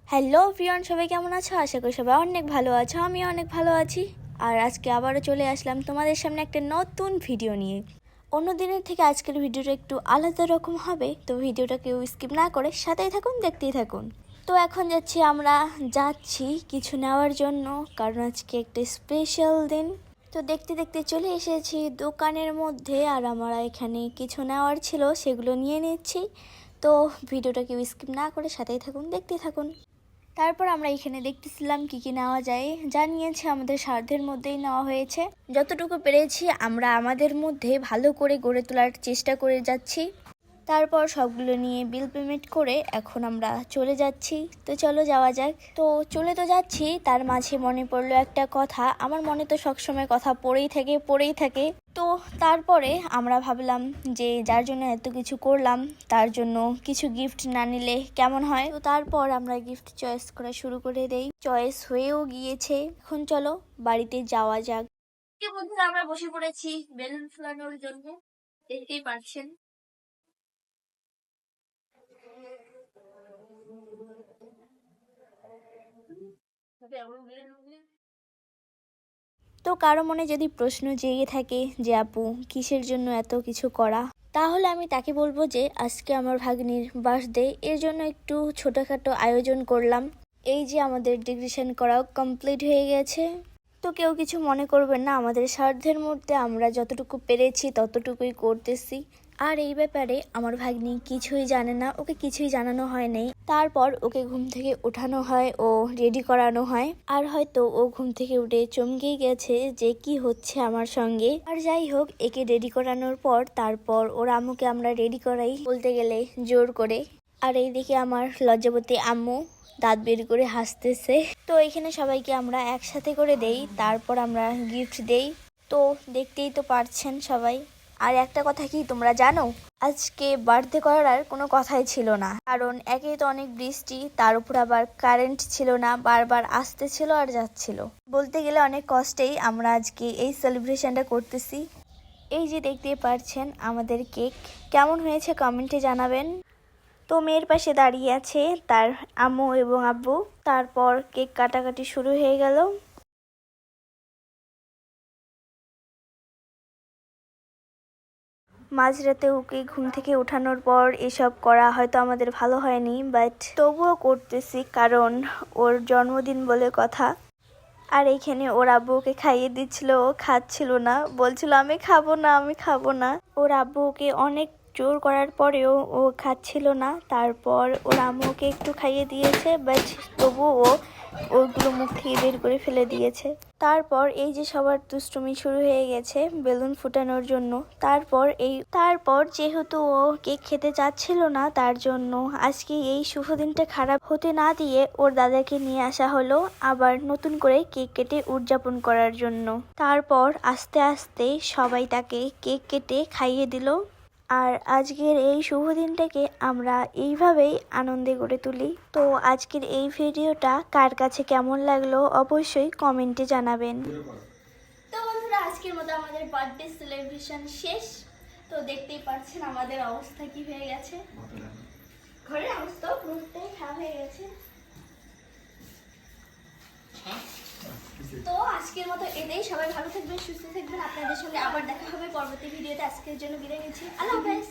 Hello প্রিয়ন, সবাই কেমন আছো? আশা করি সবাই অনেক ভালো আছো। আমি অনেক ভালো আছি। আর আজকে আবারও চলে আসলাম তোমাদের সামনে একটা নতুন ভিডিও নিয়ে। অন্য দিনের থেকে আজকের ভিডিওটা একটু আলাদা রকম হবে, তো ভিডিওটা কেউ স্কিপ না করে সাথেই থাকুন, দেখতেই থাকুন। তো এখন যাচ্ছি কিছু নেওয়ার জন্য, কারণ আজকে একটা স্পেশাল দিন। তো দেখতে দেখতে চলে এসেছি দোকানের মধ্যে, আর আমরা এখানে কিছু নেওয়ার ছিল সেগুলো নিয়ে নিচ্ছি। তো ভিডিওটা কেউ স্কিপ না করে সাথেই থাকুন, দেখতেই থাকুন। তারপর আমরা এখানে দেখতেছিলাম কি কি নেওয়া যায়। যা নিয়েছি আমাদের সাধ্যের মধ্যেই নেওয়া হয়েছে। যতটুকু পেরেছি আমরা আমাদের মধ্যে ভালো করে গড়ে তোলার চেষ্টা করে যাচ্ছি। তারপর সবগুলো নিয়ে বিল পেমেন্ট করে এখন আমরা চলে যাচ্ছি। তো চলো যাওয়া যাক। তো চলে তো যাচ্ছি, তার মাঝে মনে পড়লো একটা কথা। আমার মনে তো সবসময় কথা পড়েই থাকে। তো তারপরে আমরা ভাবলাম যে যার জন্য এত কিছু করলাম তার জন্য কিছু গিফট না নিলে কেমন হয়। তো তারপর আমরা গিফট চয়েস করা শুরু করে দেই। চয়েস হয়েও গিয়েছে। এখন চলো বাড়িতে যাওয়া যাক। বন্ধুরা, আমরা বসে পড়েছি বেলুন ফুলানোর জন্য, দেখতেই পাচ্ছেন। তো কারো মনে যদি প্রশ্ন জেগে থাকে যে আপু কিসের জন্য এত কিছু করা, তাহলে আমি তাকে বলবো যে আজকে আমার ভাগ্নির বার্থডে, এর জন্য একটু ছোটখাটো আয়োজন করলাম। এই যে আমাদের ডেকোরেশন করাও কমপ্লিট হয়ে গেছে। তো কেউ কিছু মনে করবেন না, আমাদের সাধ্যের মধ্যে আমরা যতটুকু পেরেছি ততটুকুই করতেছি। আর এই ব্যাপারে আমার ভাগ্নি কিছুই জানে না, ওকে কিছুই জানানো হয় নাই। তারপর ওকে ঘুম থেকে ওঠানো হয় ও রেডি করানো হয়। আর হয়তো ও ঘুম থেকে উঠে চমকেই গেছে যে কি হচ্ছে আমার সঙ্গে। আর যাই হোক, একে রেডি করানোর পর তারপর ওর আম্মুকে আমরা রেডি করাই, বলতে গেলে জোর করে। আর এইদিকে আমার লজ্জাবতী আম্মু দাঁত বের করে হাসতেছে। তো এখানে সবাইকে আমরা একসাথে করে দেই, তারপর আমরা গিফট দেই। তো দেখতেই তো পারছেন সবাই। আর একটা কথা কি তোমরা জানো, আজকে বার্থডে করার আর কোনো কথাই ছিল না, কারণ একেই তো অনেক বৃষ্টি, তার উপর আবার কারেন্ট ছিল না, বারবার আসতেছিল আর যাচ্ছিল। বলতে গেলে অনেক কষ্টেই আমরা আজকে এই সেলিব্রেশনটা করতেছি। এই যে দেখতেই পারছেন আমাদের কেক, কেমন হয়েছে কমেন্টে জানাবেন। তো মেয়ের পাশে দাঁড়িয়ে আছে তার আম্মু এবং আব্বু। তারপর কেক কাটাকাটি শুরু হয়ে গেল। মাঝরাতে ওকে ঘুম থেকে ওঠানোর পর এসব করা হয়তো আমাদের ভালো হয়নি, বাট তবুও করতেছি, কারণ ওর জন্মদিন বলে কথা। আর এইখানে ওর আব্বু ওকে খাইয়ে দিচ্ছিল, ও খাচ্ছিল না, বলছিল আমি খাবো না, আমি খাবো না। ওর আব্বু ওকে অনেক জোর করার পরেও ও খাচ্ছিল না। তারপর ওর আম্মু ওকে একটু খাইয়ে দিয়েছে, বাট তবুও ও ওগুলো মুখ থেকে বের করে ফেলে দিয়েছে। তারপর এই যে সবার দুষ্টুমি শুরু হয়ে গেছে বেলুন ফুটানোর জন্য। তারপর যেহেতু ও কেক খেতে চাচ্ছিল না, তার জন্য আজকে এই শুভ দিনটা খারাপ হতে না দিয়ে ওর দাদাকে নিয়ে আসা হলো আবার নতুন করে কেক কেটে উদযাপন করার জন্য। তারপর আস্তে আস্তে সবাই তাকে কেক কেটে খাইয়ে দিল। আর আজকের এই শুভ দিনটাকে আমরা এইভাবেই আনন্দে গড়ে তুলি। তো আজকের এই ভিডিওটা কার কাছে কেমন লাগলো অবশ্যই কমেন্টে জানাবেন। তো বন্ধুরা, আজকের মতো আমাদের বার্থডে সেলিব্রেশন শেষ। তো দেখতেই পাচ্ছেন আমাদের অবস্থা কি হয়ে গেছে। ঘরের অবস্থা পুরোটাই খারাপ হয়ে গেছে। তো আজকের মতো এটাই, সবাই ভালো থাকবেন, সুস্থ থাকবেন। আপনাদের সঙ্গে আবার দেখা হবে পরবর্তী ভিডিওতে। আজকের জন্য বিদায় নিচ্ছি, আল্লাহ হাফেজ।